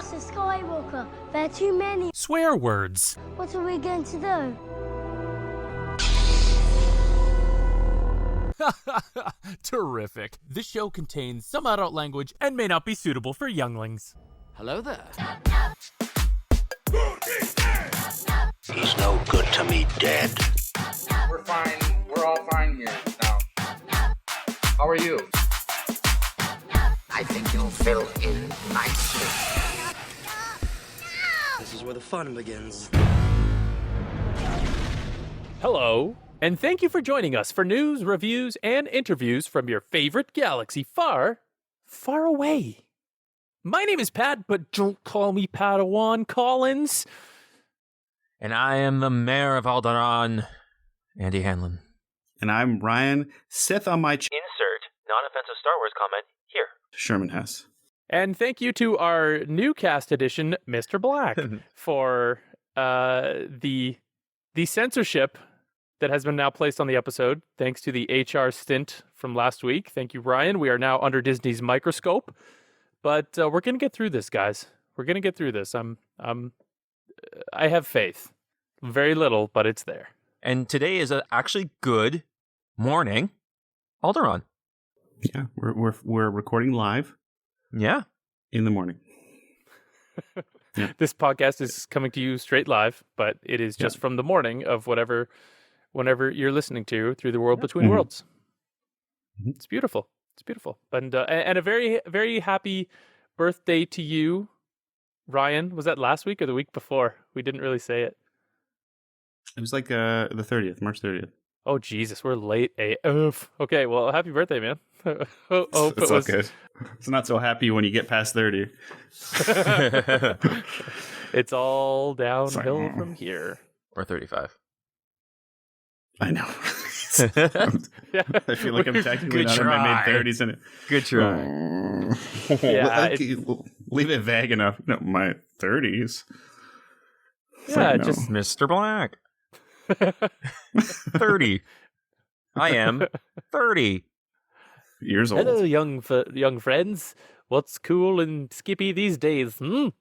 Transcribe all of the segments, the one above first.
Master Skywalker. There are too many. Swear words. What are we going to do? Terrific. This show contains some adult language and may not be suitable for younglings. Hello there. He's no good to me dead. We're fine. We're all fine here now. How are you? I think you'll fill in nicely. This is where the fun begins. Hello, and thank you for joining us for news, reviews, and interviews from your favorite galaxy far, far away. My name is Pat, but don't call me Padawan Collins. And I am the mayor of Alderaan, Andy Hanlon. And I'm Ryan, Sith on my Insert non-offensive Star Wars comment here. Sherman Hess. And thank you to our new cast edition, Mr. Black, for the censorship that has been now placed on the episode, thanks to the HR stint from last week. Thank you, Ryan. We are now under Disney's microscope, but we're going to get through this, guys. We're going to get through this. I have faith. Very little, but it's there. And today is actually good morning, Alderaan. Yeah, we're recording live. Yeah, in the morning. Yeah. This podcast is coming to you straight live, but it is just from the morning of whenever you're listening to Through the World Between Worlds. Mm-hmm. It's beautiful. It's beautiful. And a very, very happy birthday to you, Ryan. Was that last week or the week before? We didn't really say it. It was like the 30th, March 30th. Oh, Jesus, we're late AF. Okay, well, happy birthday, man. It's all good. It's not so happy when you get past 30. It's all downhill from here. Or 35. I know. I feel like I'm technically not in my mid-30s. And Good try. Leave it vague enough. No, my 30s. Yeah, just Mr. Black. 30. I am 30 years old. Hello, young friends. What's cool and skippy these days? Hello,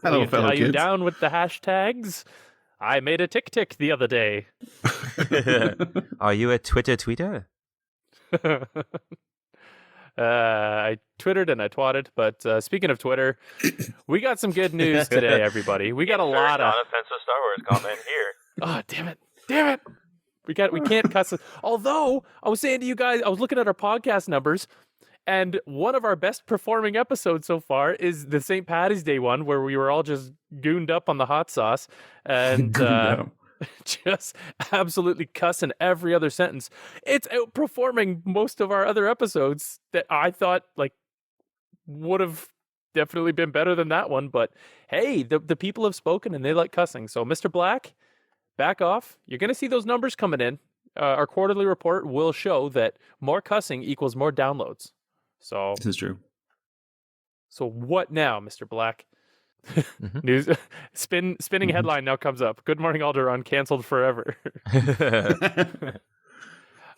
fellow kids. Are you down with the hashtags? I made a tick the other day. Are you a tweeter? I twittered and I twatted, but speaking of Twitter, we got some good news today, everybody. We got a lot of non-offensive Star Wars comment here. Oh, damn it. We can't cuss. Although I was saying to you guys, I was looking at our podcast numbers, and one of our best performing episodes so far is the St. Paddy's Day one, where we were all just gooned up on the hot sauce and just absolutely cussing every other sentence. It's outperforming most of our other episodes that I thought would have definitely been better than that one. But hey, the people have spoken and they like cussing. So Mr. Black, back off. You're going to see those numbers coming in. Our quarterly report will show that more cussing equals more downloads. So this is true. So what now, Mr. Black? News spinning headline now comes up. Good morning, Alderaan canceled forever. Good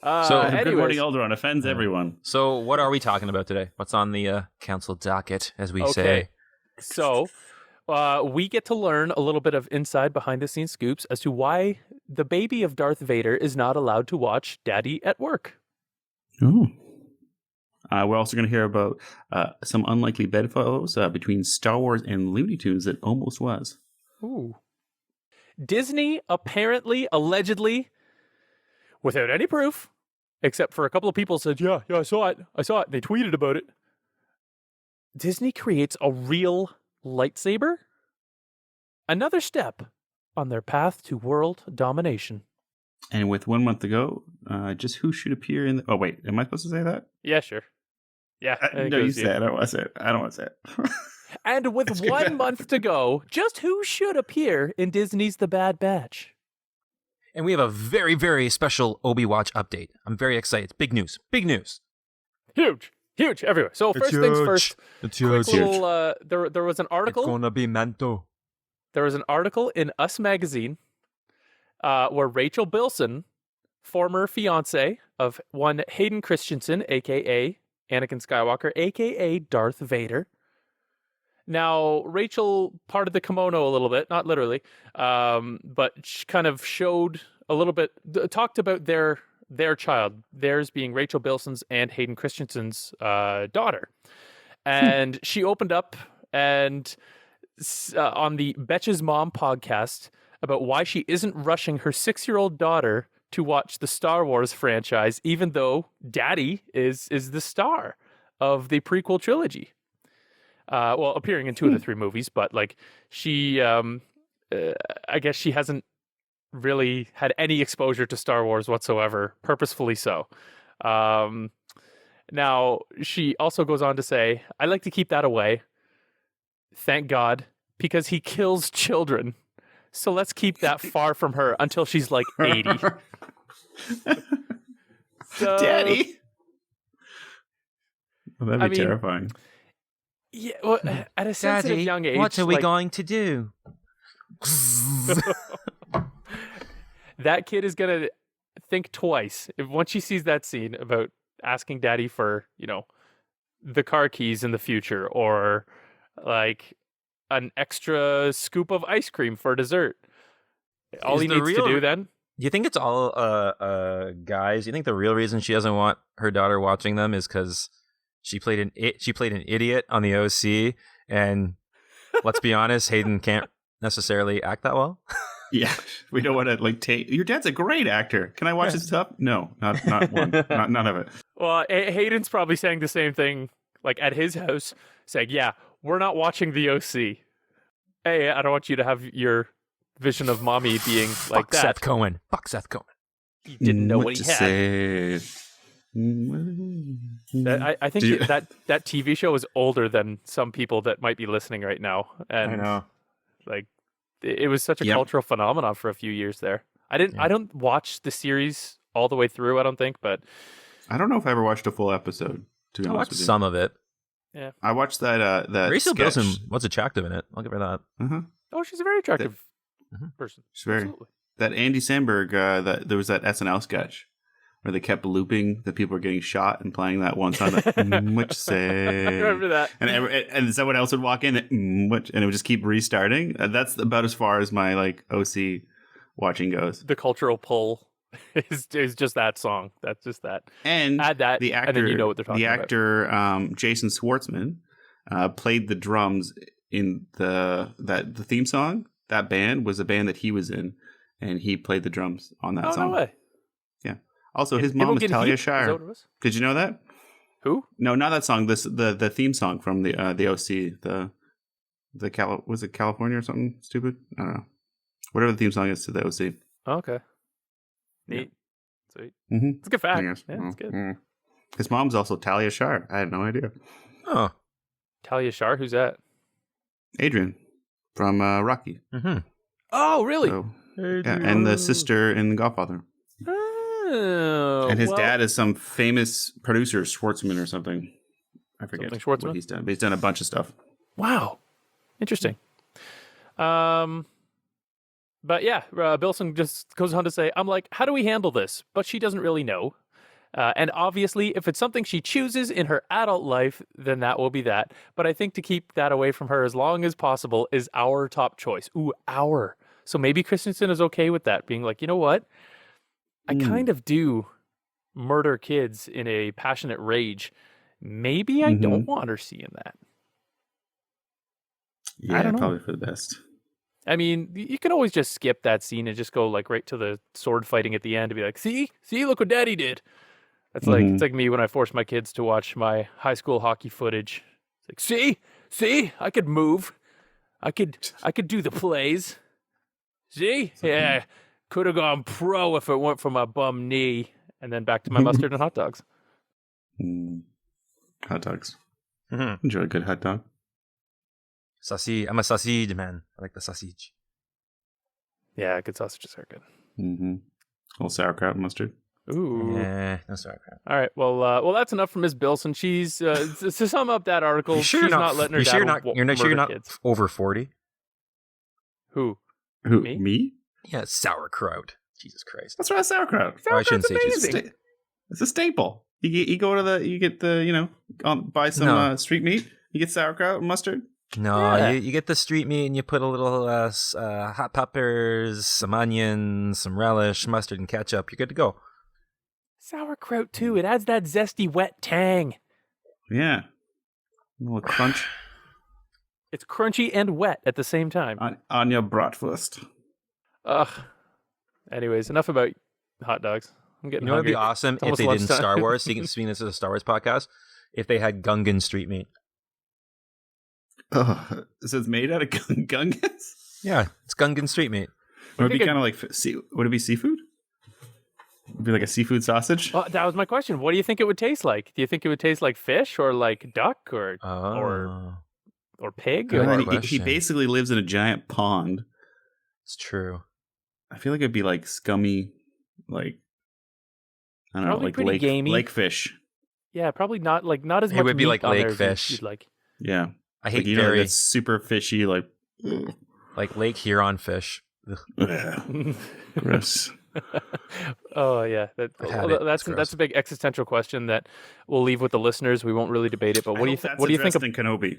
morning, Alderaan offends everyone. So what are we talking about today? What's on the council docket, as we say? So we get to learn a little bit of inside behind-the-scenes scoops as to why the baby of Darth Vader is not allowed to watch Daddy at work. Oh. We're also going to hear about some unlikely bedfellows between Star Wars and Looney Tunes that almost was. Ooh. Disney apparently, allegedly, without any proof, except for a couple of people said, yeah, I saw it. They tweeted about it. Disney creates a real lightsaber. Another step on their path to world domination. And with 1 month to go, just who should appear in the... Oh, wait. Am I supposed to say that? Yeah, sure. Yeah. No, you say it. I don't want to say it. I don't want to say it. And with 1 month to go, just who should appear in Disney's The Bad Batch? And we have a very, very special Obi-Watch update. I'm very excited. It's big news. Big news. Huge everywhere. So first things first. It's huge. There was an article. It's gonna be mental. There was an article in Us Magazine where Rachel Bilson, former fiance of one Hayden Christensen, a.k.a. Anakin Skywalker, a.k.a. Darth Vader, Now, Rachel parted the kimono a little bit, not literally, but she kind of showed a little bit, talked about their child, theirs being Rachel Bilson's and Hayden Christensen's daughter. And she opened up and on the Betch's Mom podcast about why she isn't rushing her 6-year-old daughter to watch the Star Wars franchise, even though Daddy is the star of the prequel trilogy. Well, appearing in 2 of the 3 movies, but like she, I guess she hasn't really had any exposure to Star Wars whatsoever, purposefully so. Now, she also goes on to say, I like to keep that away. Thank God, because he kills children. So let's keep that far from her until she's like 80. So, Daddy. Well, that'd be terrifying. Yeah, well, at a sensitive Daddy, young age, what are we going to do? That kid is gonna think twice once she sees that scene about asking Daddy for, the car keys in the future, or like an extra scoop of ice cream for dessert. All he needs to do then. You think it's all guys? You think the real reason she doesn't want her daughter watching them is because she played an idiot on the OC, and let's be honest, Hayden can't necessarily act that well. Yeah, we don't want to take. Your dad's a great actor. Can I watch his stuff? No, not one. None of it. Well, Hayden's probably saying the same thing, like at his house, saying, "Yeah, we're not watching the OC. Hey, I don't want you to have your vision of mommy being like that." Seth Cohen. Fuck Seth Cohen. He didn't know what he had. Say. I think that TV show is older than some people that might be listening right now, and I know. Like, it was such a cultural phenomenon for a few years there. I don't watch the series all the way through, I don't think, but I don't know if I ever watched a full episode, to be I honest watched with you. some of it. Yeah. I watched that Rachel sketch. Bilson was attractive in it. I'll give her that. Oh, she's a very attractive person. She's very. Absolutely. That Andy Samberg, there was that SNL sketch where they kept looping that people were getting shot and playing that one song. Like, what you say? I remember that. And someone else would walk in, and it would just keep restarting. That's about as far as my OC watching goes. The cultural pull is just that song. That's just that. And add that, the actor, and then you know what they're talking about. The actor Jason Schwartzman played the drums in the theme song. That band was a band that he was in, and he played the drums on that song. No way. Yeah. Also, his mom is Talia Shire. Did you know that? Who? No, not that song. The theme song from the OC. Was it California or something stupid? I don't know. Whatever the theme song is to the OC. Oh, okay. Neat. Yeah. Sweet. Mm-hmm. It's a good fact. Yeah, it's good. Mm. His mom's also Talia Shire. I had no idea. Oh. Talia Shire? Who's that? Adrian from Rocky. Mm-hmm. Oh, really? So, yeah, and the sister in The Godfather. Oh. And his dad is some famous producer, Schwartzman or something. I forget what he's done, but he's done a bunch of stuff. Wow. Interesting. But yeah, Bilson just goes on to say, I'm like, how do we handle this? But she doesn't really know. And obviously, if it's something she chooses in her adult life, then that will be that. But I think to keep that away from her as long as possible is our top choice. Ooh, our. So maybe Christensen is okay with that, being like, you know what? I kind of do murder kids in a passionate rage. Maybe I don't want her seeing that. Yeah, I don't know. Probably for the best. I mean, you can always just skip that scene and just go right to the sword fighting at the end and be like, see, look what Daddy did. That's it's like me when I force my kids to watch my high school hockey footage. It's like, see, I could move. I could do the plays. See? Yeah. Could have gone pro if it weren't for my bum knee. And then back to my mustard and hot dogs. Hot dogs. Enjoy a good hot dog. Sausage. I'm a sausage man. I like the sausage. Yeah, good sausages are good. A little sauerkraut and mustard. Ooh. Yeah, no sauerkraut. All right. Well, that's enough from Ms. Bilson. She's to sum up that article. She's not letting her dad You're sure you're not kids. over 40? Who? Me? Me? Yeah, sauerkraut. Jesus Christ. What's wrong with sauerkraut? Oh, I shouldn't say Amazing. It's a staple. You get the buy some street meat. You get sauerkraut and mustard. No, Yeah. you get the street meat and you put a little hot peppers, some onions, some relish, mustard, and ketchup. You're good to go. Sauerkraut too. It adds that zesty, wet tang. Yeah. A little crunch It's crunchy and wet at the same time. on your bratwurst. Ugh. Anyways, enough about hot dogs. I'm getting You know what would be hungry. awesome It's if almost they did in lunchtime. Star Wars? Speaking this is a Star Wars podcast. If they had Gungan street meat. Oh, so it's made out of Gungans? Yeah, it's Gungan street meat. Would it be think kind of like would it be seafood? Would it be like a seafood sausage? Well, that was my question. What do you think it would taste like? Do you think it would taste like fish or like duck or pig? Good Or, He question. basically lives in a giant pond. It's true. I feel like it'd be like scummy, like I don't know, Probably like pretty gamey. lake fish. yeah, probably not as It much would be meat like on lake there as fish. you'd like. Yeah, I hate like, very that's super fishy. Like, like Lake Huron fish. Ugh. gross. Oh yeah, I've had it. that's It's gross. that's a big existential question that we'll leave with the listeners. We won't really debate it. But what do you think? What do you think? in Kenobi?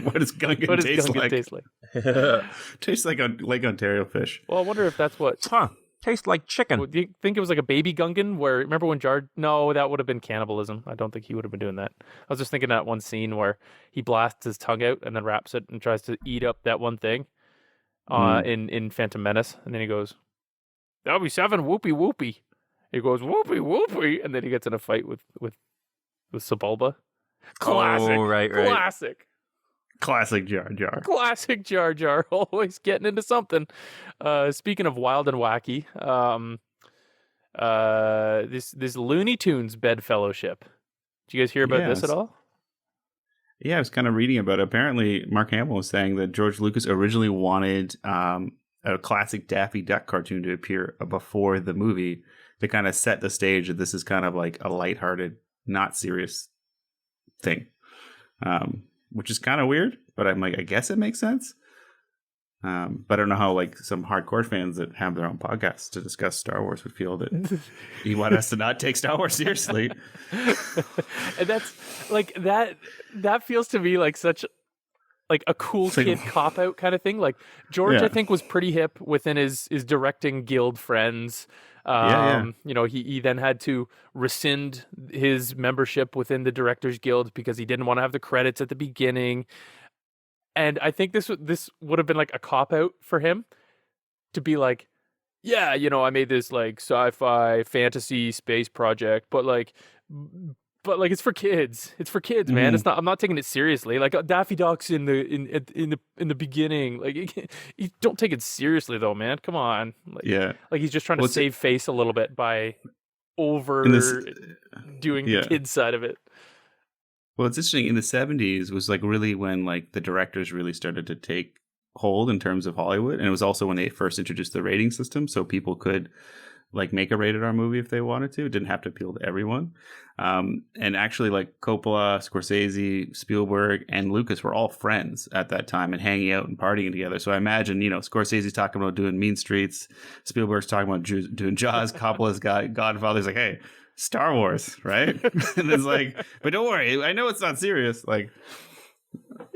What does Gungan What does taste Gungan like? taste like? Tastes like a Lake Ontario fish. Well, I wonder if that's what. Huh. Tastes like chicken. Do you think it was like a baby Gungan? Where remember when Jar? No, that would have been cannibalism. I don't think he would have been doing that. I was just thinking that one scene where he blasts his tongue out and then wraps it and tries to eat up that one thing, in Phantom Menace, and then he goes, "That'll be 7 whoopee whoopee." He goes whoopee whoopee, and then he gets in a fight with Sebulba. Classic, Oh, right. Classic Jar Jar. classic Jar Jar, always getting into something. Speaking of wild and wacky, this Looney Tunes bedfellowship. Did you guys hear about this Yes. at all? Yeah, I was kind of reading about it. Apparently, Mark Hamill was saying that George Lucas originally wanted a classic Daffy Duck cartoon to appear before the movie to kind of set the stage that this is kind of like a lighthearted, not serious thing, which is kind of weird. But I'm like, I guess it makes sense. But I don't know how like some hardcore fans that have their own podcasts to discuss Star Wars would feel that you want us to not take Star Wars seriously. And that's like that feels to me like such like a cool It's like- kid cop out kind of thing. Like George, Yeah. I think, was pretty hip within his directing guild friends. Yeah. You know, he then had to rescind his membership within the Directors Guild because he didn't want to have the credits at the beginning. And I think this would have been like a cop out for him to be like, yeah, you know, I made this like sci-fi fantasy space project, but like it's for kids. It's for kids, man. It's not. I'm not taking it seriously. Like Daffy Duck's in the beginning. Like you don't take it seriously though, man. Come on. Like, Yeah. like he's just trying Well, to it's- save face a little bit by over In this- doing yeah. the kids side of it. Well, it's interesting. In the 70s was like really when like the directors really started to take hold in terms of Hollywood. And it was also when they first introduced the rating system. So people could like make a rated R movie if they wanted to. It didn't have to appeal to everyone. And actually like Coppola, Scorsese, Spielberg, and Lucas were all friends at that time and hanging out and partying together. So I imagine, you know, Scorsese's talking about doing Mean Streets. Spielberg's talking about doing Jaws. Coppola's got Godfather's like, hey, Star Wars, right? And it's like, but don't worry, I know it's not serious. Like,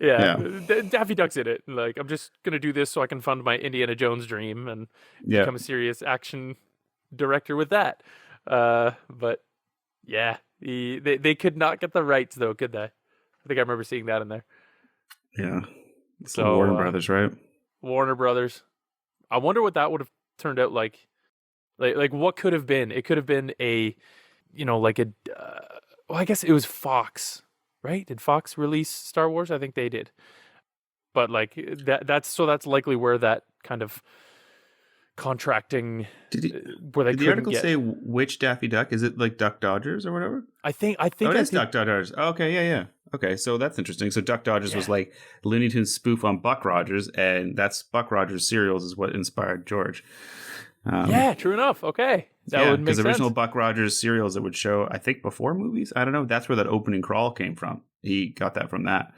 Yeah. Daffy Duck's in it. Like, I'm just gonna do this so I can fund my Indiana Jones dream and yeah, become a serious action director with that. But yeah, they could not get the rights though, could they? I think I remember seeing that in there. yeah. So Warner Brothers, right? Warner Brothers. I wonder what that would have turned out like. Like what could have been? It could have been a, you know, like a. Well, I guess it was Fox, right? Did Fox release Star Wars? I think they did. But like that's likely where that kind of contracting where they Did the couldn't article get. say which Daffy Duck? Is it like Duck Dodgers or whatever? I think Oh, it I is did- Duck Dodgers. Oh, okay, yeah. Okay, so that's interesting. So Duck Dodgers was like Looney Tunes spoof on Buck Rogers, and that's Buck Rogers cereals is what inspired George. Yeah, true enough. Okay, that would make because sense. original Buck Rogers cereals that would show, I think, before movies. I don't know. That's where that opening crawl came from. He got that from that.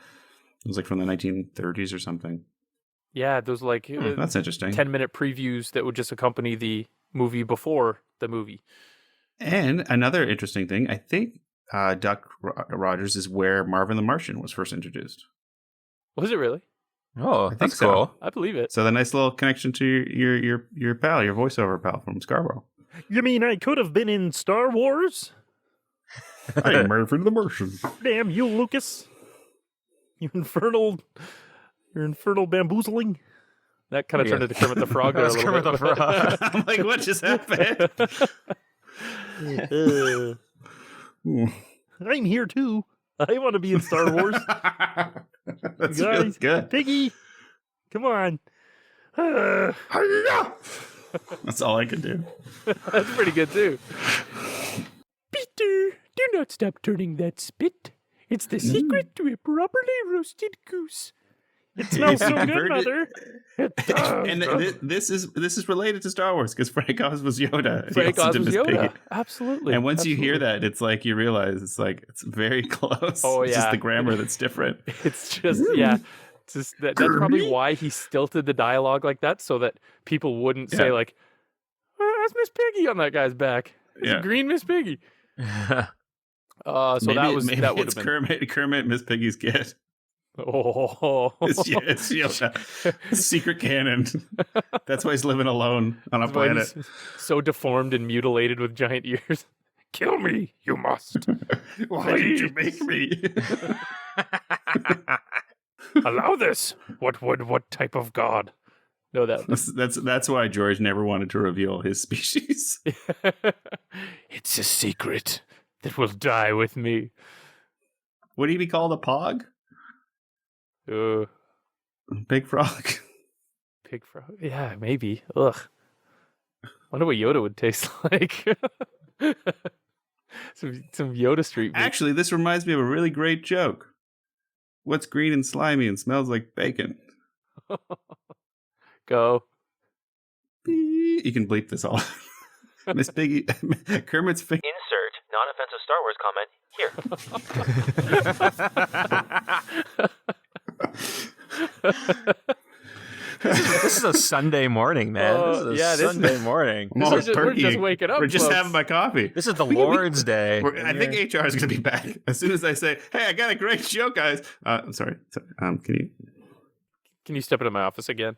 It was like from the 1930s or something. Yeah, those like That's interesting. 10-minute previews that would just accompany the movie before the movie. And another interesting thing, I think Duck Rogers is where Marvin the Martian was first introduced. Was it really? Oh, think that's so. cool. I believe it. So the nice little connection to your pal, your voiceover pal from Scarborough. You mean I could have been in Star Wars? I am Murphy the Martian. Damn you, Lucas. You're infernal bamboozling. That kind of turned into Kermit the Frog there a That's little Kermit bit. the Frog. I'm like, what just happened? I'm here too. I want to be in Star Wars. That's Guys, really good. Piggy, come on. That's all I can do. That's pretty good too. Peter, do not stop turning that spit. It's the secret to a properly roasted goose. It smells so good, Bird- Mother. It does. And this is related to Star Wars because Frank Oz was Yoda. He Frank also Oz did was Miss Yoda. Piggy. Absolutely. And once you hear Absolutely. that, it's like you realize it's very close. Oh, It's yeah. just the grammar that's different. It's just, yeah. It's just that's probably why he stilted the dialogue like that, so that people wouldn't say, Yeah. like, oh, that's Miss Piggy on that guy's back. It's Yeah. a green Miss Piggy. So Maybe that would it's have been. Kermit, Miss Piggy's kid. Oh. It's Yoda. Secret canon. That's why he's living alone on a That's why planet. he's so deformed and mutilated with giant ears. Kill me, you must. Why did you make me? Allow this. What type of god? No, That's why George never wanted to reveal his species. It's a secret that will die with me. Would he be called a pog? Big frog. Pig frog. Yeah, maybe. Ugh. Wonder what Yoda would taste like. some Yoda street meat. Actually, this reminds me of a really great joke. What's green and slimy and smells like bacon? Go. You can bleep this all. Miss Piggy, Kermit's finger. Insert non-offensive Star Wars comment here. This is a Sunday morning, man. This is a Sunday morning. More we're just waking up. We're just folks. having my coffee. This is the Lord's Day. I think HR is going to be back as soon as I say, "Hey, I got a great joke, guys." I'm sorry. Can Can you step into my office again?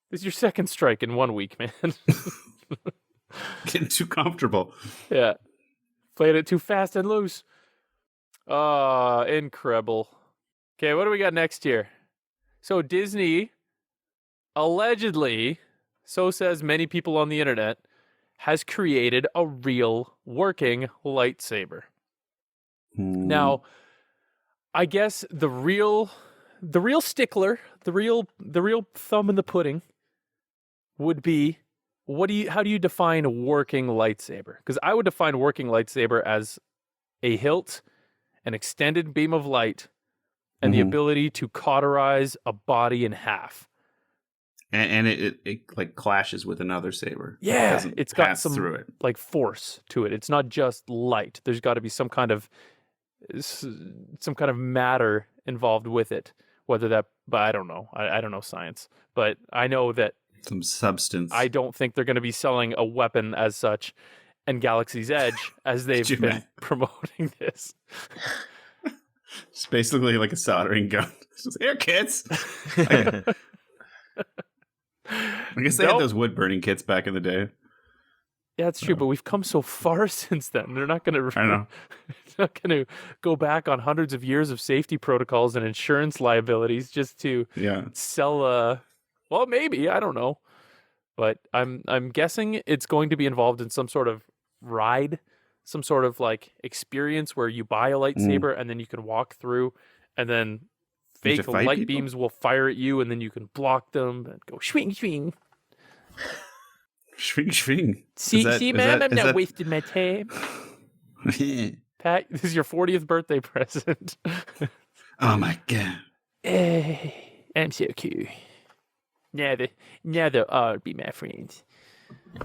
This is your second strike in 1 week, man. getting too comfortable? Yeah. Played it too fast and loose. Incredible. Okay, what do we got next here? So Disney, allegedly, so says many people on the internet, has created a real working lightsaber. Now, I guess the real stickler, the real thumb in the pudding would be, how do you define a working lightsaber? Because I would define working lightsaber as a hilt, an extended beam of light, and the ability to cauterize a body in half. And it like clashes with another saber. Yeah, It it's got pass some through it. like force to it. It's not just light. There's got to be some kind of matter involved with it. Whether that, but I don't know. I don't know science, but I know that Some substance. I don't think they're going to be selling a weapon as such in Galaxy's Edge as they've been promoting this. It's basically like a soldering gun. It's just, here, kids. I guess they had those wood burning kits back in the day. Yeah, that's true, but we've come so far since then. They're not going to. I know. Not going to go back on hundreds of years of safety protocols and insurance liabilities just to sell well, maybe, I don't know. But I'm guessing it's going to be involved in some sort of ride, some sort of like experience where you buy a lightsaber and then you can walk through and then fake light beams will fire at you and then you can block them and go swing, swing. Swing, swing. See, man, I'm not wasting my time. Pat, this is your 40th birthday present. Oh my god. I'm so cute. Now they'll all be my friends.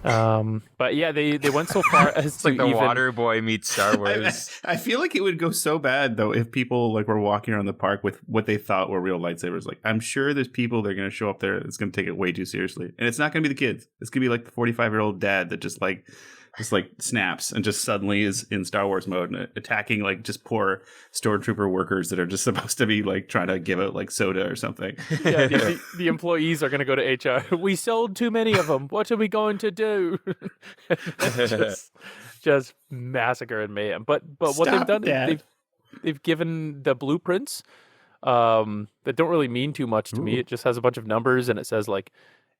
But yeah, they went so far as It's to like the even... Water Boy meets Star Wars. I feel like it would go so bad though if people like were walking around the park with what they thought were real lightsabers. Like I'm sure there's people that are going to show up there that's going to take it way too seriously, and it's not going to be the kids. It's going to be like the 45-year-old dad that just like just like snaps and just suddenly is in Star Wars mode and attacking like just poor stormtrooper workers that are just supposed to be like trying to give out like soda or something. Yeah, the employees are going to go to HR. We sold too many of them. What are we going to do? just massacre and mayhem. But what they've done is they've given the blueprints that don't really mean too much to me. It just has a bunch of numbers and it says like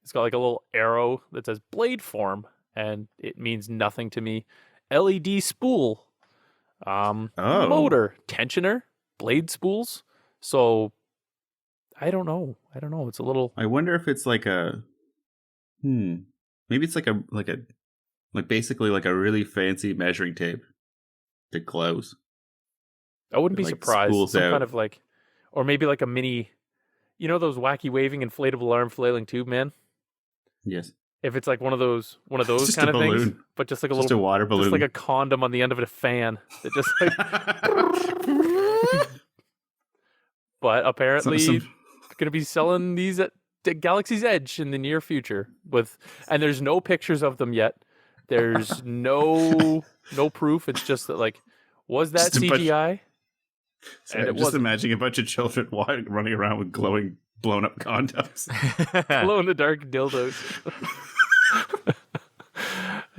it's got like a little arrow that says blade form and it means nothing to me. LED spool, motor, tensioner, blade spools. So I don't know. It's a little. I wonder if it's like a. Maybe it's like basically like a really fancy measuring tape that glows. I wouldn't be like surprised. Some out. kind of like, or maybe like a mini. You know those wacky waving inflatable arm flailing tube, man. Yes. If it's like one of those Just kind a of things, balloon. but just like a Just little a water balloon. just like a condom on the end of a fan that just like. But apparently, going to be selling these at Galaxy's Edge in the near future and there's no pictures of them yet. There's no proof. It's just that like, was that CGI? And it just imagining a bunch of children running around with glowing, blown up condoms. Glow in the dark dildos.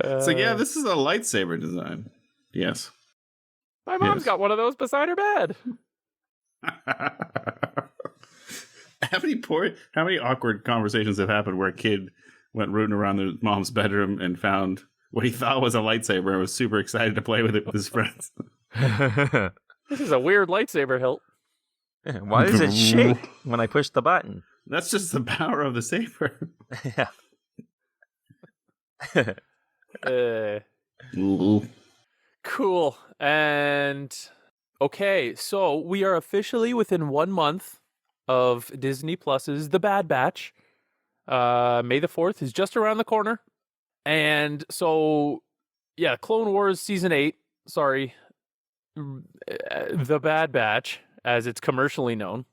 It's like, yeah, this is a lightsaber design. Yes. My mom's got one of those beside her bed. How many awkward conversations have happened where a kid went rooting around their mom's bedroom and found what he thought was a lightsaber and was super excited to play with it with his friends? This is a weird lightsaber hilt. Why does it shake when I push the button? That's just the power of the saber. Yeah. Cool. And okay, so we are officially within 1 month of Disney Plus's The Bad Batch. May the 4th is just around the corner. And so, yeah, Clone Wars Season 8, The Bad Batch, as it's commercially known.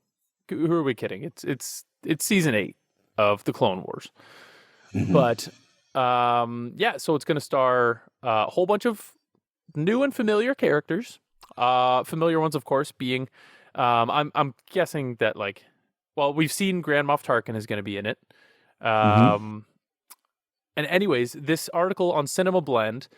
Who are we kidding? It's Season 8 of the Clone Wars. Mm-hmm. But, yeah, so it's going to star a whole bunch of new and familiar characters. Familiar ones, of course, being... I'm guessing that we've seen Grand Moff Tarkin is going to be in it. And anyways, this article on Cinema Blend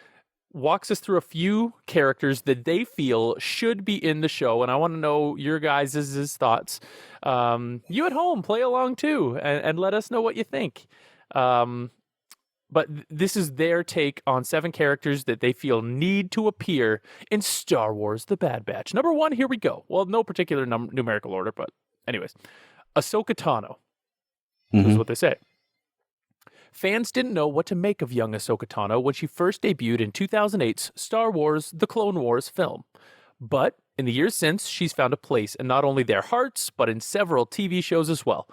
walks us through a few characters that they feel should be in the show, and I want to know your guys' thoughts. You at home, play along too, and let us know what you think. But this is their take on 7 characters that they feel need to appear in Star Wars The Bad Batch. Number 1, here we go. Well, no particular numerical order, but anyways. Ahsoka Tano. This is what they say. Fans didn't know what to make of young Ahsoka Tano when she first debuted in 2008's Star Wars The Clone Wars film. But in the years since, she's found a place in not only their hearts, but in several TV shows as well.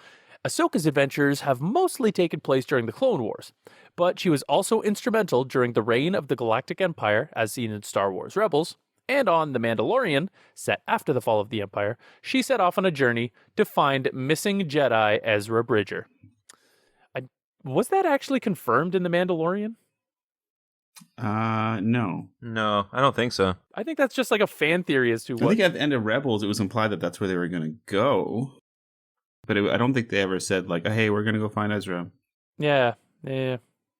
Ahsoka's adventures have mostly taken place during the Clone Wars, but she was also instrumental during the reign of the Galactic Empire, as seen in Star Wars Rebels, and on The Mandalorian, set after the fall of the Empire. She set off on a journey to find missing Jedi Ezra Bridger. Was that actually confirmed in The Mandalorian? No. No, I don't think so. I think that's just like a fan theory as to what... I think at the end of Rebels, it was implied that that's where they were going to go. But I don't think they ever said, like, hey, we're going to go find Ezra. Yeah.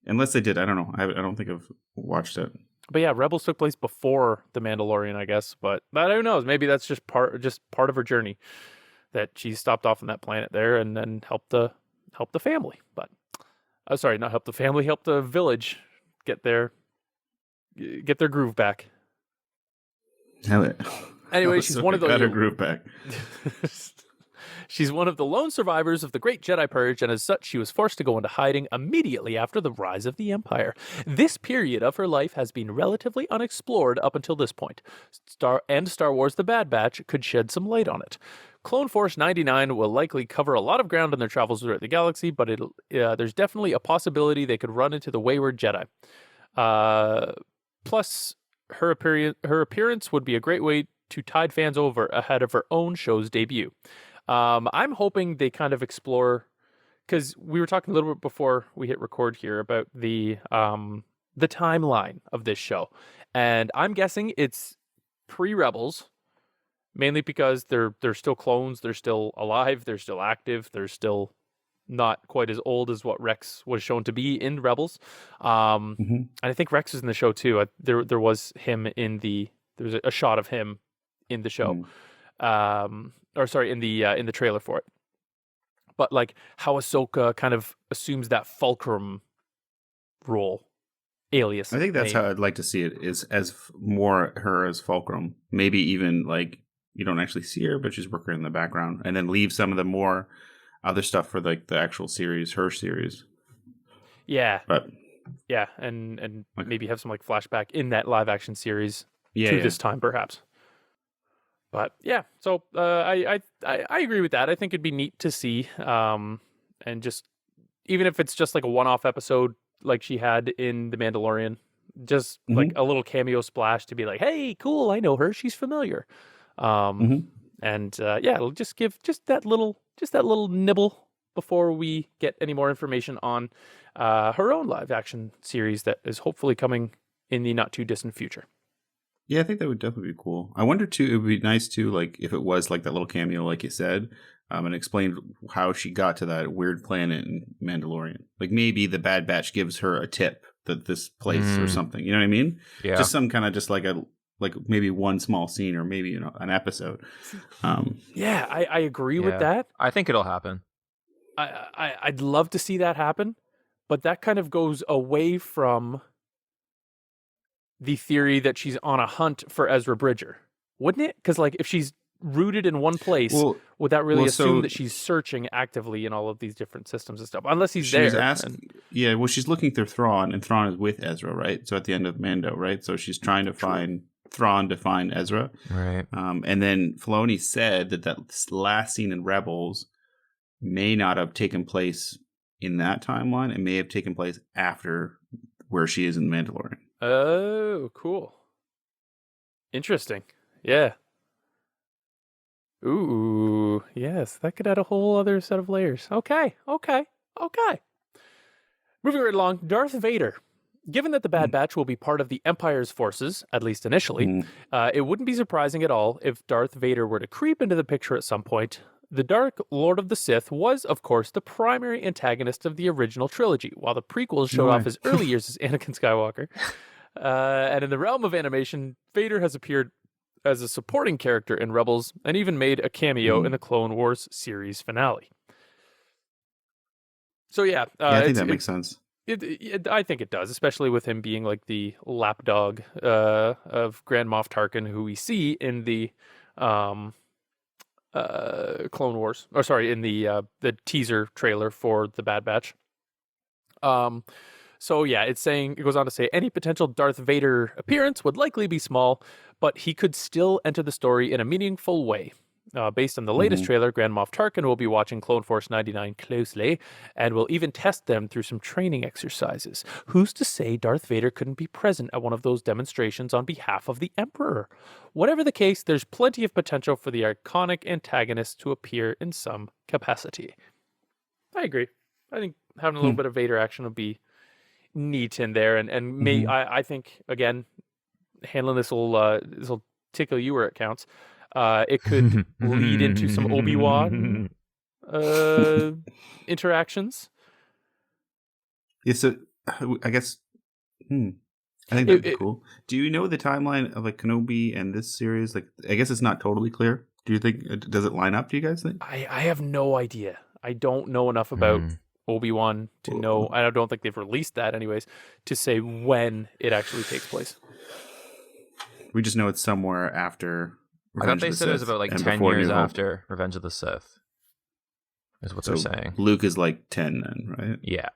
Unless they did. I don't know. I don't think I've watched it. But yeah, Rebels took place before The Mandalorian, I guess. But who knows? Maybe that's just part of her journey, that she stopped off on that planet there and then helped the family. But sorry, not help the family, help the village get their groove back. Anyway, she's one of the got her groove back. She's one of the lone survivors of the Great Jedi Purge, and as such, she was forced to go into hiding immediately after the rise of the Empire. This period of her life has been relatively unexplored up until this point. Star Wars The Bad Batch could shed some light on it. Clone Force 99 will likely cover a lot of ground in their travels throughout the galaxy, but there's definitely a possibility they could run into the Wayward Jedi. Plus, her appearance would be a great way to tide fans over ahead of her own show's debut. I'm hoping they kind of explore, because we were talking a little bit before we hit record here about the the timeline of this show. And I'm guessing it's pre-Rebels, mainly because they're still clones, they're still alive, they're still active, they're still not quite as old as what Rex was shown to be in Rebels. And I think Rex is in the show too. There was him there was a shot of him in the show. In the trailer for it. But like how Ahsoka kind of assumes that fulcrum role, alias. I think that's name. how I'd like to see it, is as more her as fulcrum. Maybe even like you don't actually see her, but she's working in the background, and then leave some of the more other stuff for like the actual series, her series. Yeah. But yeah, and maybe have some like flashback in that live action series this time perhaps. But yeah, so I agree with that. I think it'd be neat to see, and just even if it's just like a one-off episode like she had in The Mandalorian, just like a little cameo splash to be like, hey, cool, I know her, she's familiar. And it'll just give just that little nibble before we get any more information on her own live action series that is hopefully coming in the not too distant future. Yeah, I think that would definitely be cool. I wonder too, it would be nice too, like if it was like that little cameo, like you said, and explained how she got to that weird planet in Mandalorian. Like maybe the Bad Batch gives her a tip that this place or something. You know what I mean? Yeah. Just some kind of just like maybe one small scene or maybe an episode. Yeah, I agree with that. I think it'll happen. I'd love to see that happen, but that kind of goes away from the theory that she's on a hunt for Ezra Bridger, wouldn't it? Because like if she's rooted in one place, would that really assume that she's searching actively in all of these different systems and stuff? Unless he's there. She's looking through Thrawn, and Thrawn is with Ezra, right? So at the end of Mando, right? So she's trying to find Thrawn to find Ezra, right? And then Filoni said that last scene in Rebels may not have taken place in that timeline. It may have taken place after where she is in Mandalorian. Oh, cool. Interesting. Yeah. Ooh, yes, that could add a whole other set of layers. Okay. Moving right along, Darth Vader. Given that the Bad Batch will be part of the Empire's forces, at least initially, it wouldn't be surprising at all if Darth Vader were to creep into the picture at some point. The Dark Lord of the Sith was, of course, the primary antagonist of the original trilogy, while the prequels showed off his early years as Anakin Skywalker. And in the realm of animation, Vader has appeared as a supporting character in Rebels and even made a cameo in the Clone Wars series finale. So yeah, I think that makes sense. I think it does, especially with him being like the lapdog of Grand Moff Tarkin, who we see in the Clone Wars, in the teaser trailer for the Bad Batch. So yeah, it goes on to say any potential Darth Vader appearance would likely be small, but he could still enter the story in a meaningful way. Based on the latest trailer, Grand Moff Tarkin will be watching Clone Force 99 closely and will even test them through some training exercises. Who's to say Darth Vader couldn't be present at one of those demonstrations on behalf of the Emperor? Whatever the case, there's plenty of potential for the iconic antagonist to appear in some capacity. I agree. I think having a little bit of Vader action would be neat in there, and I think again, handling this will tickle you where it counts. It could lead into some Obi-Wan interactions. Yeah, so I guess I think that'd be cool. Do you know the timeline of like Kenobi and this series? Like, I guess it's not totally clear. Do you think does it line up? Do you guys think? I have no idea. I don't know enough about Obi-Wan to know. I don't think they've released that, anyways, to say when it actually takes place. We just know it's somewhere after. I thought they said it was about like 10 years after Revenge of the Sith. Is what they're saying. Luke is like 10 then, right? Yeah.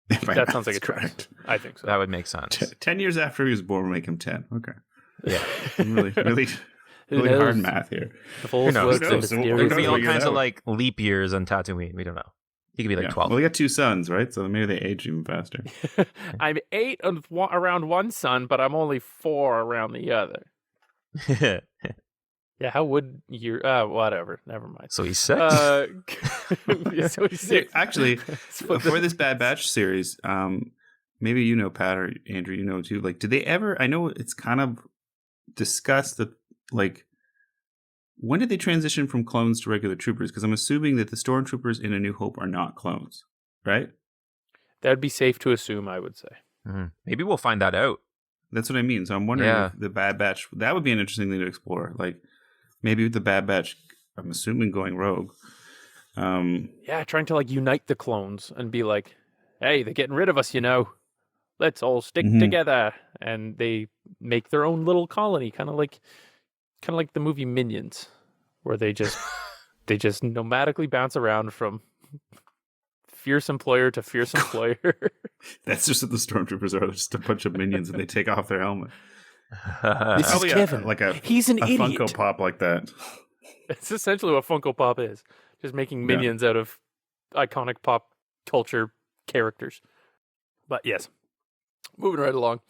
That sounds like it's correct. I think so. That would make sense. 10 years after he was born will make him 10. Okay. Yeah. really hard math here. Who knows? There could be all kinds of out. like leap years on Tatooine. We don't know. He could be like 12. Well, he got 2 sons, right? So maybe they age even faster. I'm 8 around one son, but I'm only 4 around the other. Yeah, how would you? Whatever. Never mind. So he's 6. Yeah, so he's 6. Actually, for this Bad Batch series, maybe you know, Pat, or Andrew, you know too. Like, did they ever? I know it's kind of discussed that, like, when did they transition from clones to regular troopers? Because I'm assuming that the stormtroopers in A New Hope are not clones, right? That'd be safe to assume, I would say. Maybe we'll find that out. That's what I mean. So I'm wondering if the Bad Batch, that would be an interesting thing to explore. Like, maybe with the Bad Batch, I'm assuming going rogue. Yeah, trying to like unite the clones and be like, hey, they're getting rid of us, you know. Let's all stick together. And they make their own little colony, kind of like the movie Minions, where they just nomadically bounce around from fierce employer to fierce employer. That's just what the stormtroopers are. They're just a bunch of minions, and they take off their helmet. This is Kevin. He's an idiot. Funko Pop like that. It's essentially what Funko Pop is. Just making minions out of iconic pop culture characters. But yes, moving right along.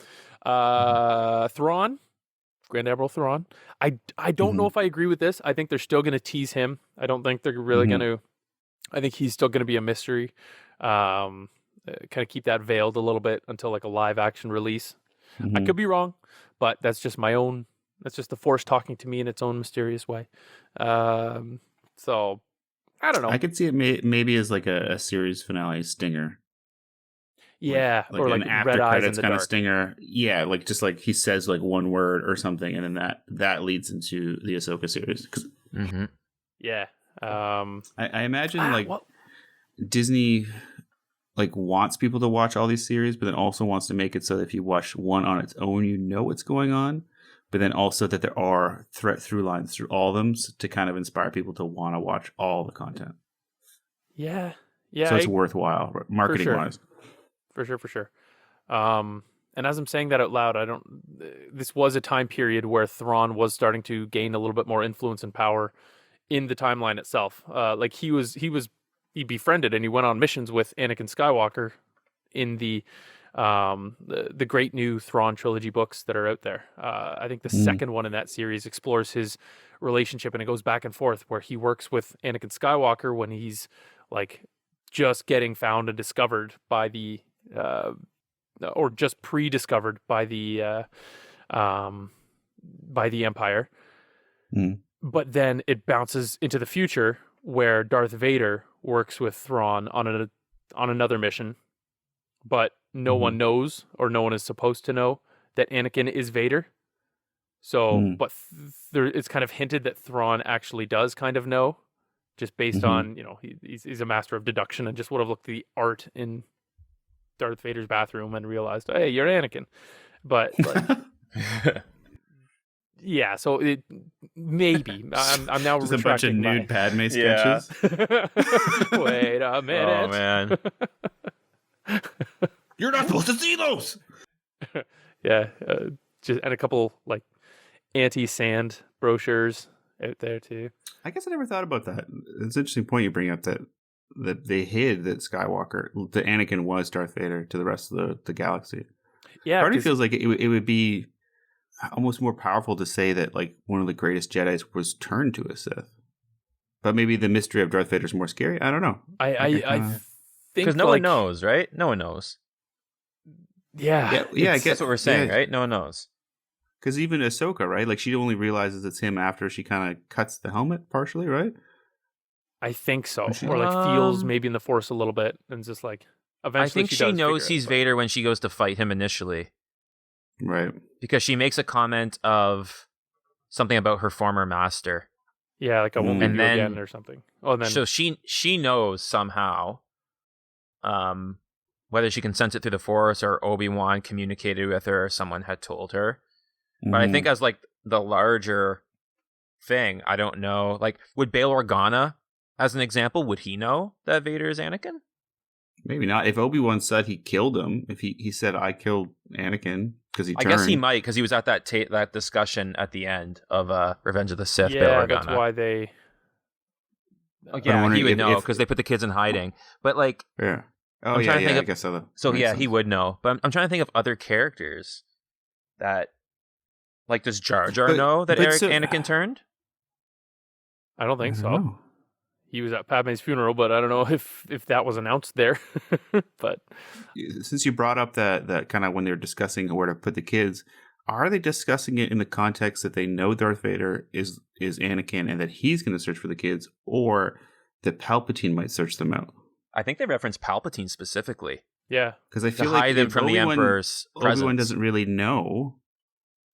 Thrawn, Grand Admiral Thrawn. I don't know if I agree with this. I think they're still going to tease him. I don't think they're really going to. I think he's still going to be a mystery. Kind of keep that veiled a little bit until like a live action release. I could be wrong, but that's just my own. That's just the Force talking to me in its own mysterious way. So I don't know. I could see it maybe as like a series finale stinger. Yeah, like or like an after red eyes in credits the kind of dark. Stinger. Yeah, like just like he says like one word or something, and then that leads into the Ahsoka series. Yeah. I imagine Disney like wants people to watch all these series, but then also wants to make it so that if you watch one on its own, you know what's going on. But then also that there are through lines through all of them to kind of inspire people to want to watch all the content. Yeah. So it's worthwhile marketing wise. For sure. And as I'm saying that out loud, this was a time period where Thrawn was starting to gain a little bit more influence and power in the timeline itself. Like he befriended and he went on missions with Anakin Skywalker in the great new Thrawn trilogy books that are out there. I think the second one in that series explores his relationship, and it goes back and forth where he works with Anakin Skywalker when he's like just getting found and discovered by the or just pre-discovered by the Empire. But then it bounces into the future where Darth Vader works with Thrawn on another mission, but no one knows, or no one is supposed to know, that Anakin is Vader. So, but it's kind of hinted that Thrawn actually does kind of know, just based on, he's a master of deduction and just would have looked at the art in Darth Vader's bathroom and realized, hey, you're Anakin. But yeah, so it maybe I'm now just a bunch of nude Padme sketches. Wait a minute. Oh man. You're not supposed to see those. Yeah, and a couple like anti-sand brochures out there too. I guess I never thought about that. It's an interesting point you bring up that they hid that Anakin was Darth Vader to the rest of the galaxy. Yeah, part of me feels like it would be almost more powerful to say that like one of the greatest Jedis was turned to a Sith. But maybe the mystery of Darth Vader is more scary. I don't know. I think because no one knows, right? No one knows. Yeah. I guess that's what we're saying, right? No one knows. Because even Ahsoka, right? Like she only realizes it's him after she kind of cuts the helmet partially, right? I think so. Or like feels maybe in the Force a little bit and just like eventually I think she knows he's Vader when she goes to fight him initially. Right. Because she makes a comment of something about her former master. Yeah, like I won't leave you again or something. Oh, and then so she knows somehow, whether she can sense it through the Force or Obi-Wan communicated with her or someone had told her. But I think as like the larger thing, I don't know. Like, would Bail Organa, as an example, would he know that Vader is Anakin? Maybe not. If Obi-Wan said he killed him, if he said I killed Anakin because he turned. I guess he might, because he was at that discussion at the end of Revenge of the Sith. Yeah, that's why they. Oh, yeah, he would know because they put the kids in hiding. But like, yeah. Oh I'm yeah, I guess so. So yeah, he would know. But I'm trying to think of other characters that, like, does Jar Jar know that Anakin turned? I don't think so. he was at Padme's funeral, but I don't know if that was announced there. But Since you brought up that kind of when they're discussing where to put the kids, are they discussing it in the context that they know Darth Vader is Anakin and that he's going to search for the kids, or that Palpatine might search them out? I think they reference Palpatine specifically. yeah, Because I To feel hide like him from the Emperor's Obi-Wan presence. doesn't really know,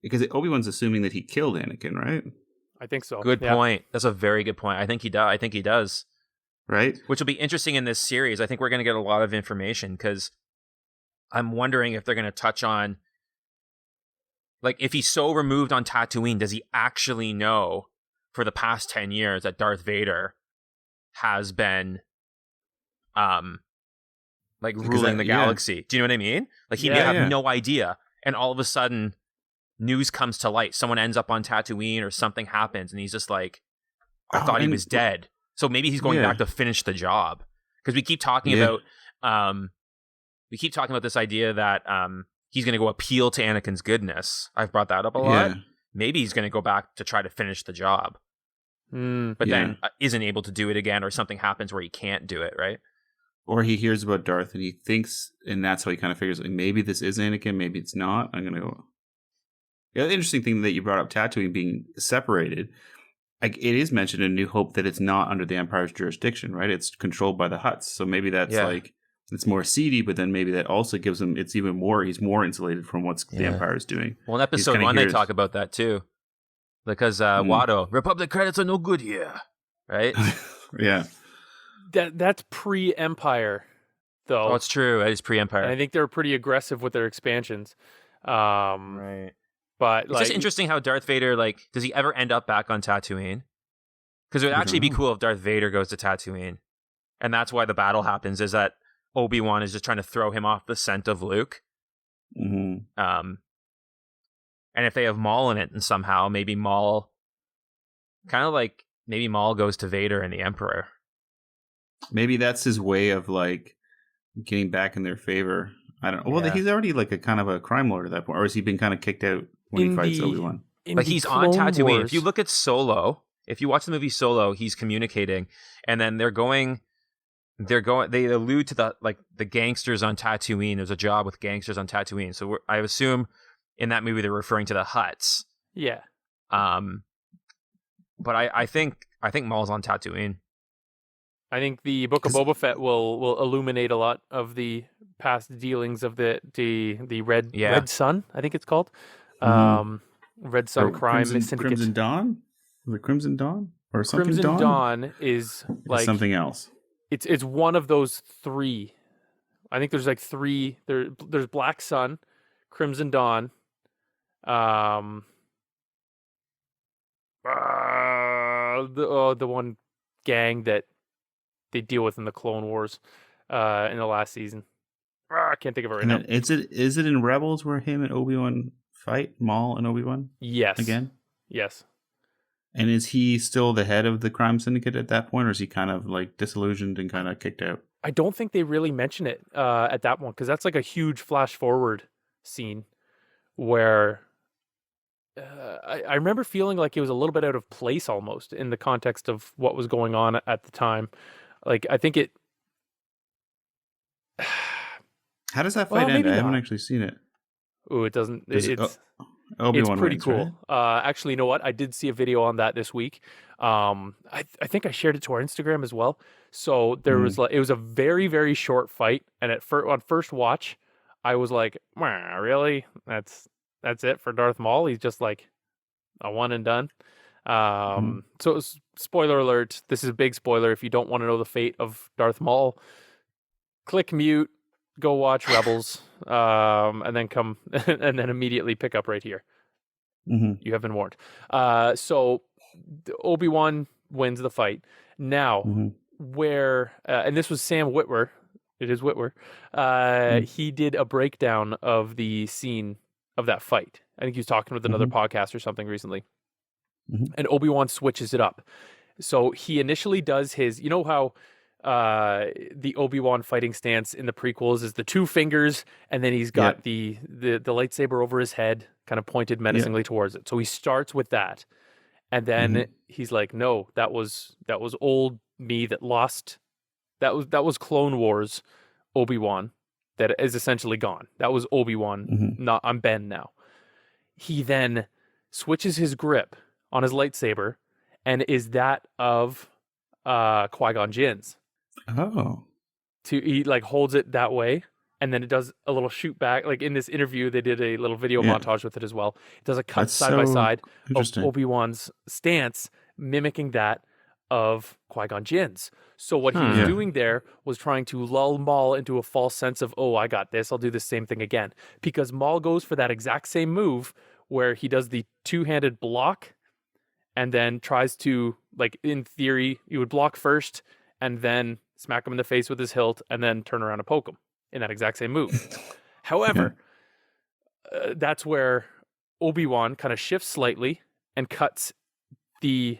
because Obi-Wan's assuming that he killed Anakin, right? I think so. Good Yeah. point. That's a very good point. I think he does. Right? Which will be interesting in this series. I think we're going to get a lot of information because I'm wondering if they're going to touch on, like, if he's so removed on Tatooine, does he actually know for the past 10 years that Darth Vader has been, like, ruling the galaxy? Do you know what I mean? Like, he may have no idea, and all of a sudden, news comes to light. Someone ends up on Tatooine, or something happens, and he's just like, I thought he was dead. So maybe he's going back to finish the job, because we keep talking about this idea that he's going to go appeal to Anakin's goodness. I've brought that up a lot. Yeah. Maybe he's going to go back to try to finish the job, but then isn't able to do it again, or something happens where he can't do it, right? Or he hears about Darth and he thinks, and that's how he kind of figures, like, maybe this is Anakin, maybe it's not. I'm going to go. Yeah, the interesting thing that you brought up, Tatooine being separated, like, it is mentioned in New Hope that it's not under the Empire's jurisdiction, right? It's controlled by the Hutts. So maybe that's like, it's more seedy, but then maybe that also gives him, it's even more, he's more insulated from what's the Empire's doing. Well, in episode 1, they talk about that too. Because Watto, Republic credits are no good here, right? Yeah. That's pre-Empire, though. Oh, it's true. It is pre-Empire. And I think they're pretty aggressive with their expansions. Right. But it's just interesting how Darth Vader, like, does he ever end up back on Tatooine? Because it would actually be cool if Darth Vader goes to Tatooine. And that's why the battle happens, is that Obi-Wan is just trying to throw him off the scent of Luke. Mm-hmm. And if they have Maul in it, and somehow maybe Maul, kind of like, maybe Maul goes to Vader and the Emperor. Maybe that's his way of, like, getting back in their favor. I don't know. Well, he's already, like, a kind of a crime lord at that point. Or has he been kind of kicked out when he fights Obi-Wan? But he's on Tatooine. If you look at Solo, if you watch the movie Solo, he's communicating, and then they allude to the gangsters on Tatooine. There's a job with gangsters on Tatooine. So I assume in that movie they're referring to the Hutts. Yeah. But I think Maul's on Tatooine. I think the Book of Boba Fett will illuminate a lot of the past dealings of the Red Sun, I think it's called. Red Sun crime syndicate. Crimson Dawn? Was it Crimson Dawn? Or something Crimson Dawn is like something else. It's one of those three. I think there's like three. There's Black Sun, Crimson Dawn, the one gang that they deal with in the Clone Wars in the last season. I can't think of it right now. Is it in Rebels where him and Obi-Wan fight? Maul and Obi-Wan? Yes. Again? Yes. And is he still the head of the crime syndicate at that point, or is he kind of like disillusioned and kind of kicked out? I don't think they really mention it at that point, because that's like a huge flash forward scene where I remember feeling like it was a little bit out of place almost in the context of what was going on at the time. Like, I think it... How does that fight end? I haven't actually seen it. Ooh, it doesn't... It's Obi-Wan pretty wins, cool. right? Actually, you know what? I did see a video on that this week. I think I shared it to our Instagram as well. So there was it was a very, very short fight, and on first watch, I was like, really? That's it for Darth Maul? He's just like a one and done. So spoiler alert. This is a big spoiler. If you don't want to know the fate of Darth Maul, click mute. Go watch Rebels, and then come and then immediately pick up right here. You have been warned. So Obi-Wan wins the fight. Now, where and this was Sam Witwer. It is Witwer. He did a breakdown of the scene of that fight. I think he was talking with another podcast or something recently. And Obi-Wan switches it up. So he initially does his. You know how. The Obi-Wan fighting stance in the prequels is the two fingers, and then he's got the lightsaber over his head, kind of pointed menacingly towards it. So he starts with that, and then he's like, "No, that was old me that lost. That was Clone Wars Obi-Wan that is essentially gone. That was Obi-Wan. Not I'm Ben now. He then switches his grip on his lightsaber and is that of Qui-Gon Jinn's. Oh. He like holds it that way, and then it does a little shoot back. Like in this interview, they did a little video montage with it as well. It does a cut That's side by so side of interesting. Obi-Wan's stance, mimicking that of Qui-Gon Jinn's. So what he was doing there was trying to lull Maul into a false sense of, oh, I got this. I'll do the same thing again. Because Maul goes for that exact same move where he does the two-handed block and then tries to, like, in theory, you would block first and then smack him in the face with his hilt and then turn around and poke him in that exact same move. However, that's where Obi-Wan kind of shifts slightly and cuts the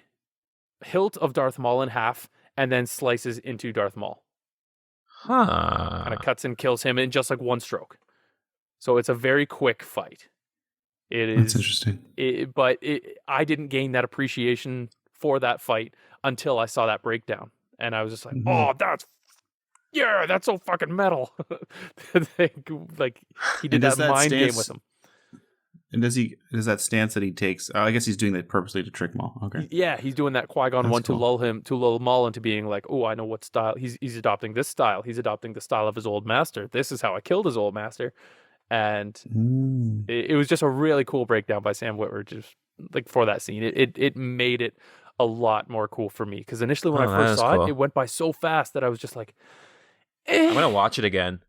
hilt of Darth Maul in half and then slices into Darth Maul. Kind of cuts and kills him in just like one stroke. So it's a very quick fight. It is. That's interesting. But I didn't gain that appreciation for that fight until I saw that breakdown. And I was just like, oh, that's so fucking metal. Like, he did that mind game with him. And does that stance that he takes? I guess he's doing that purposely to trick Maul. Okay. Yeah, he's doing that Qui-Gon That's one cool. to lull Maul into being like, oh, I know what style. He's adopting this style. He's adopting the style of his old master. This is how I killed his old master. And it was just a really cool breakdown by Sam Witwer, just like for that scene. It made it a lot more cool for me because initially when I first saw it went by so fast that I was just like, I'm gonna watch it again.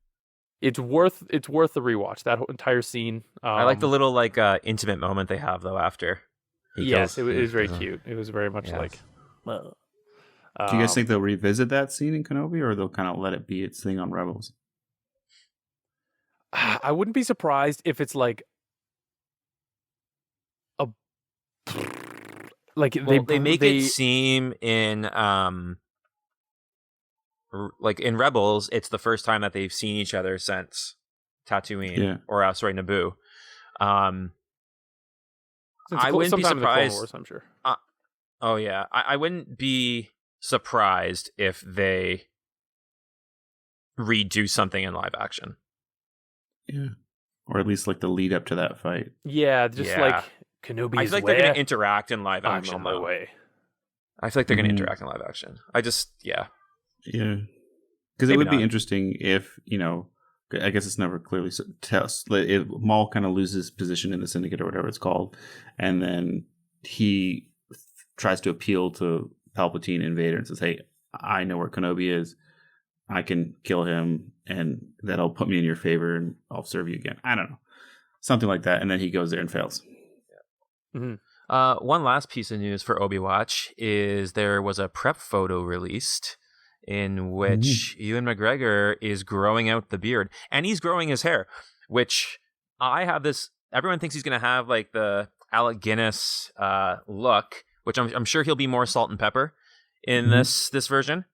It's worth the rewatch. That whole entire scene. I like the little like intimate moment they have though after. Yes, it was very cute. It was very much like. Do you guys think they'll revisit that scene in Kenobi, or they'll kind of let it be its thing on Rebels? I wouldn't be surprised if it's like they make it seem in like in Rebels, it's the first time that they've seen each other since Tatooine or Naboo. I wouldn't be surprised. Wars, I'm sure. I wouldn't be surprised if they redo something in live action. Yeah, or at least like the lead up to that fight. Yeah, like Kenobi. I feel like they're going to interact in live action. I'm on my way. I feel like they're going to interact in live action. Because it would be interesting if I guess it's never clearly if Maul kind of loses position in the Syndicate or whatever it's called, and then he tries to appeal to Palpatine and Vader and says, "Hey, I know where Kenobi is. I can kill him, and that'll put me in your favor, and I'll serve you again." I don't know, something like that. And then he goes there and fails. One last piece of news for Obi-Watch is there was a prep photo released in which Ewan McGregor is growing out the beard, and he's growing his hair, which everyone thinks he's going to have like the Alec Guinness look, which I'm sure he'll be more salt and pepper in this version.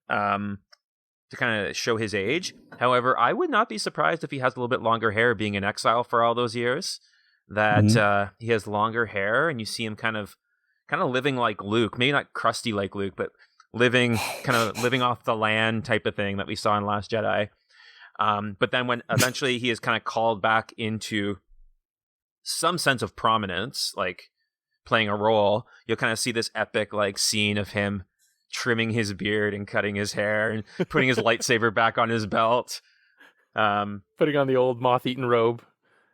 To kind of show his age. However, I would not be surprised if he has a little bit longer hair, being in exile for all those years, that he has longer hair and you see him kind of living like Luke, maybe not crusty like Luke, but living off the land type of thing that we saw in Last Jedi. But then when eventually he is kind of called back into some sense of prominence, like playing a role, you'll kind of see this epic like scene of him trimming his beard and cutting his hair and putting his lightsaber back on his belt. Putting on the old moth-eaten robe.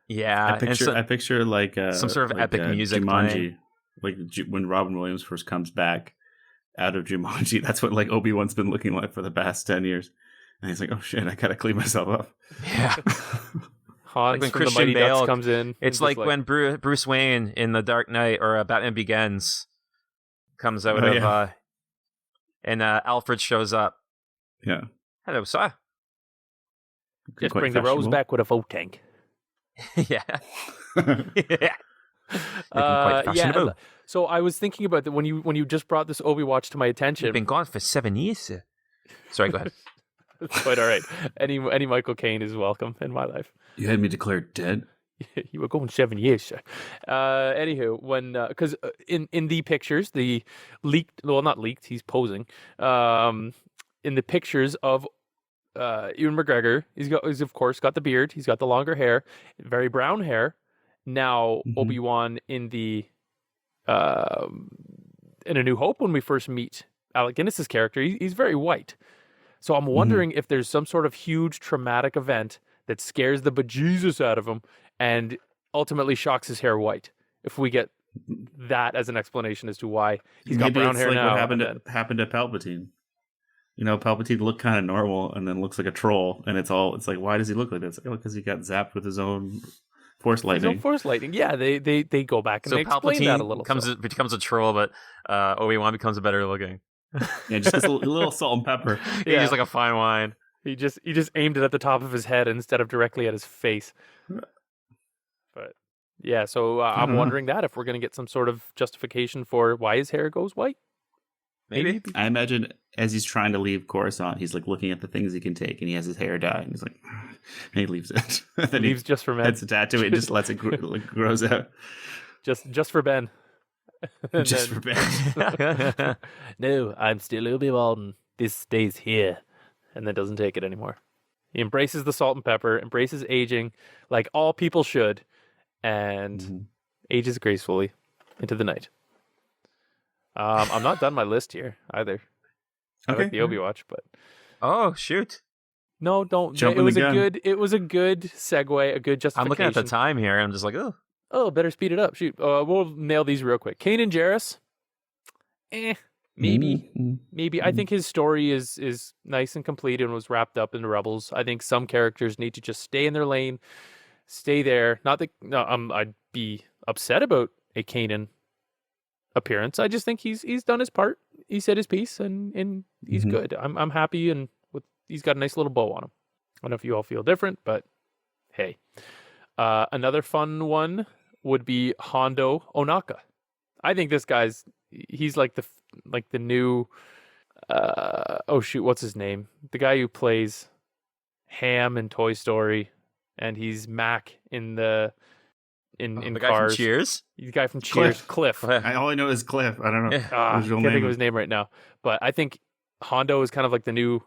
Yeah. I picture like some sort of epic music Jumanji, like when Robin Williams first comes back out of Jumanji. That's what like Obi-Wan's been looking like for the past 10 years. And he's like, oh shit, I gotta clean myself up. Yeah. Hans like when from Christian the Mighty Bale Ducks comes in. It's like when Bruce Wayne in The Dark Knight or Batman Begins comes out of... and Alfred shows up. Yeah. Hello, sir. Just bring the rose back with a vote tank. Yeah. Yeah. So I was thinking about that when you just brought this Obi-Watch to my attention. You've been gone for 7 years. Sorry, go ahead. It's quite all right. Any Michael Caine is welcome in my life. You had me declared dead? You were going 7 years, sir. Anywho, when because in the pictures, the leaked, well, not leaked, he's posing. In the pictures of Ewan McGregor, he's of course got the beard, he's got the longer hair, very brown hair. Now Obi-Wan in the in A New Hope, when we first meet Alec Guinness's character, he's very white. So I'm wondering if there's some sort of huge traumatic event that scares the bejesus out of him and ultimately shocks his hair white. If we get that as an explanation as to why he's got brown hair like now. What happened to Palpatine? You know, Palpatine looked kind of normal and then looks like a troll, and it's like, why does he look like that? It's like, because he got zapped with his own force lightning. His own force lightning. Yeah, they go back and So they explain that a little. becomes a troll, but Obi-Wan becomes a better looking. Yeah, just a little salt and pepper. He's just like a fine wine. He just aimed it at the top of his head instead of directly at his face. But yeah, so I'm wondering that if we're going to get some sort of justification for why his hair goes white. Maybe. I imagine as he's trying to leave Coruscant, he's like looking at the things he can take, and he has his hair dye, and he's like, and he leaves it. Then Leaves just for men. Heads a tattoo and just lets it grows out. Just for Ben. Just for Ben. No, I'm still Obi-Wan. This stays here. And then doesn't take it anymore. He embraces the salt and pepper, embraces aging like all people should, and ages gracefully into the night. I'm not done my list here either. I like the Obi-Watch, but Oh, shoot. no, don't. Jumping the gun. It was a good segue, a good justification. I'm looking at the time here, and I'm just like, oh. Oh, better speed it up. Shoot. We'll nail these real quick. Kanan Jarrus. Maybe. Maybe. I think his story is nice and complete and was wrapped up in the Rebels. I think some characters need to just stay in their lane, stay there. Not that I'd be upset about a Kanan appearance. I just think he's done his part. He said his piece, and he's good. I'm happy, and he's got a nice little bow on him. I don't know if you all feel different, but hey. Another fun one would be Hondo Onaka. I think this he's like the new what's his name? The guy who plays Ham in Toy Story, and he's Mac in the The Cars. guy from Cheers? The guy from Cheers, Cliff. I only know is Cliff. I don't know. I can't think of his name right now. But I think Hondo is kind of like the new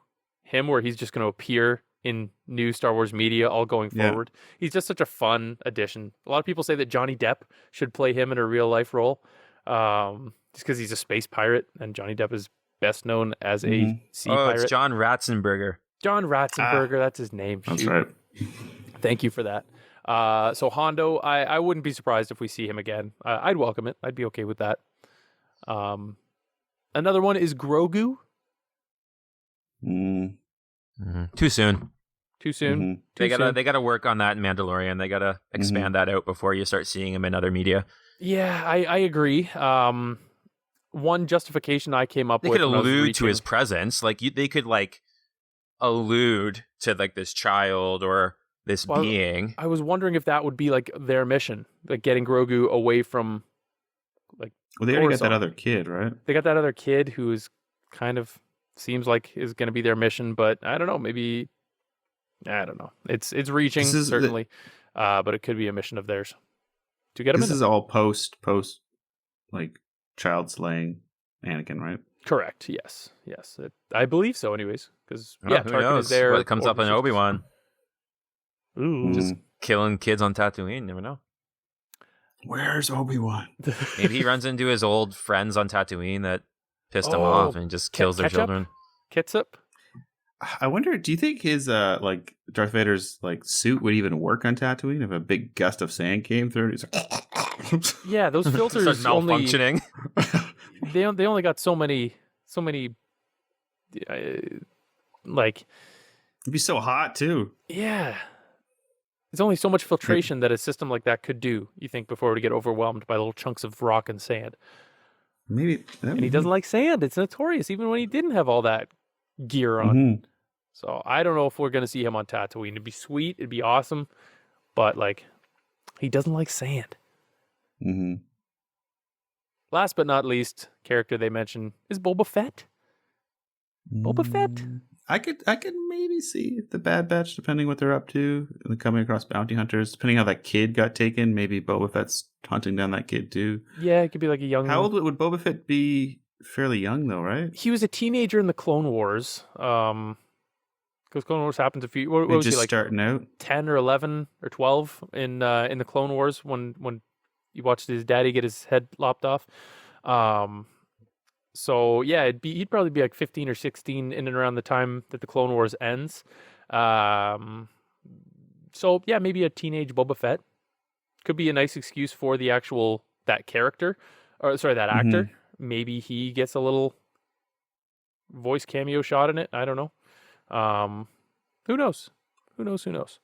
him, where he's just going to appear in new Star Wars media all going forward. He's just such a fun addition. A lot of people say that Johnny Depp should play him in a real life role, just because he's a space pirate, and Johnny Depp is best known as a sea pirate. It's John Ratzenberger. John Ratzenberger, that's his name. That's right. Thank you for that. So Hondo, I wouldn't be surprised if we see him again. I'd welcome it. I'd be okay with that. Another one is Grogu. Too soon. Too soon. They gotta work on that in Mandalorian. They gotta expand that out before you start seeing him in other media. Yeah, I agree. One justification I came up They with, could when I was allude to reaching- his presence. They could allude to this child or this being. I was wondering if that would be like their mission, like getting Grogu away from Well, they already got Coruscant. that other kid, right? They got that other kid who is kind of seems like is going to be their mission, but I don't know. Maybe I don't know. It's reaching certainly, but it could be a mission of theirs to get him. This is all post like child slaying Anakin, right? Correct. Yes. I believe so. Anyways, because Who Tarkin knows is there. what comes up in Obi-Wan? Ooh. Just killing kids on Tatooine. You never know. Where's Obi-Wan? Maybe he runs into his old friends on Tatooine that pissed him off and just kills their children. Ketchup. I wonder, do you think his Darth Vader's suit would even work on Tatooine if a big gust of sand came through? He's like, Yeah, those filters Start malfunctioning. They only got so many it'd be so hot too. Yeah. There's only so much filtration that a system like that could do, you think, before it would get overwhelmed by little chunks of rock and sand. Maybe. And he doesn't like sand. It's notorious, even when he didn't have all that gear on. So I don't know if we're going to see him on Tatooine. It'd be sweet. It'd be awesome. But, he doesn't like sand. Last but not least, character they mention is Boba Fett. Boba Fett? I could maybe see the Bad Batch, depending what they're up to, and coming across bounty hunters. Depending how that kid got taken, maybe Boba Fett's hunting down that kid too. Yeah, it could be like a young. How old would Boba Fett be? Fairly young though, right? He was a teenager in the Clone Wars. Because Clone Wars happens a few. What was just he, like starting out? 10 or 11 or 12 in the Clone Wars when you watched his daddy get his head lopped off. So yeah, he'd probably be like 15 or 16 in and around the time that the Clone Wars ends. So yeah, maybe a teenage Boba Fett could be a nice excuse for that character, or sorry, that actor. Maybe he gets a little voice cameo shot in it. I don't know. Who knows? Who knows?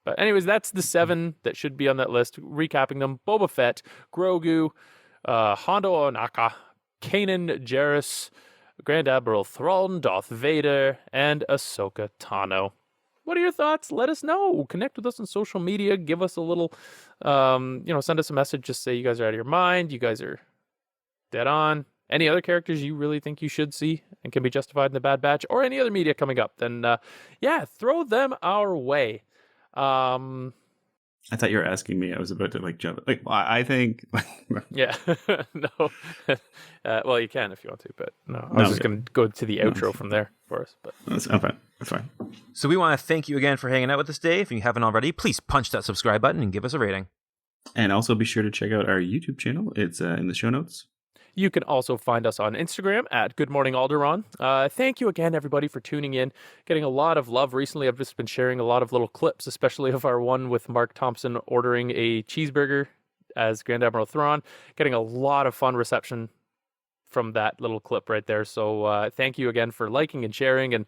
But anyways, that's the 7 that should be on that list. Recapping them: Boba Fett, Grogu, Hondo Ohnaka, Kanan Jarrus, Grand Admiral Thrawn, Darth Vader, and Ahsoka Tano. What are your thoughts? Let us know. Connect with us on social media. Give us a little, send us a message. Just say you guys are out of your mind. You guys are dead on. Any other characters you really think you should see and can be justified in the Bad Batch, or any other media coming up, then throw them our way. I thought you were asking me. I was about to jump. I think. Yeah. No. Well, you can if you want to, but no. I was just going to go to the outro from there for us. But I'm fine. That's fine. So we want to thank you again for hanging out with us today. If you haven't already, please punch that subscribe button and give us a rating. And also be sure to check out our YouTube channel. It's in the show notes. You can also find us on Instagram at Good Morning Alderaan. Thank you again, everybody, for tuning in. Getting a lot of love recently. I've just been sharing a lot of little clips, especially of our one with Mark Thompson ordering a cheeseburger as Grand Admiral Thrawn. Getting a lot of fun reception from that little clip right there. So thank you again for liking and sharing and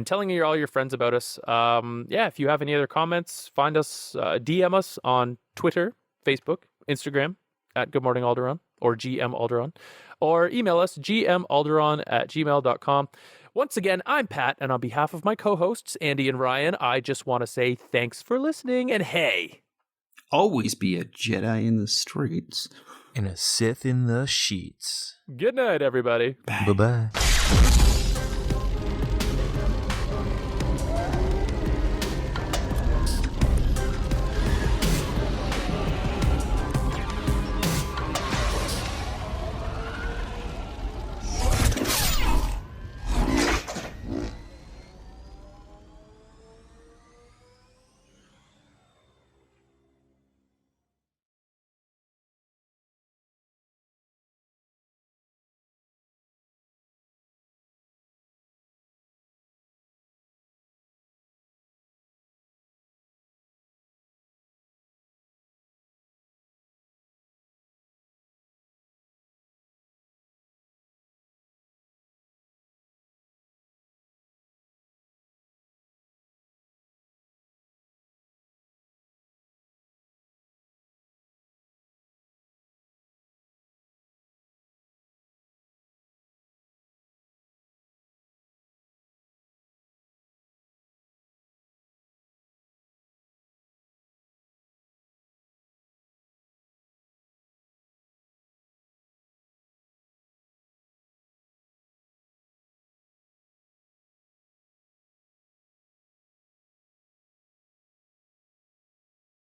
telling all your friends about us. If you have any other comments, find us, DM us on Twitter, Facebook, Instagram at Good Morning Alderaan, or GM Alderaan, or email us gmalderaan@gmail.com. Once again, I'm Pat, and on behalf of my co-hosts, Andy and Ryan, I just want to say thanks for listening, and hey! Always be a Jedi in the streets. And a Sith in the sheets. Good night, everybody. Bye-bye.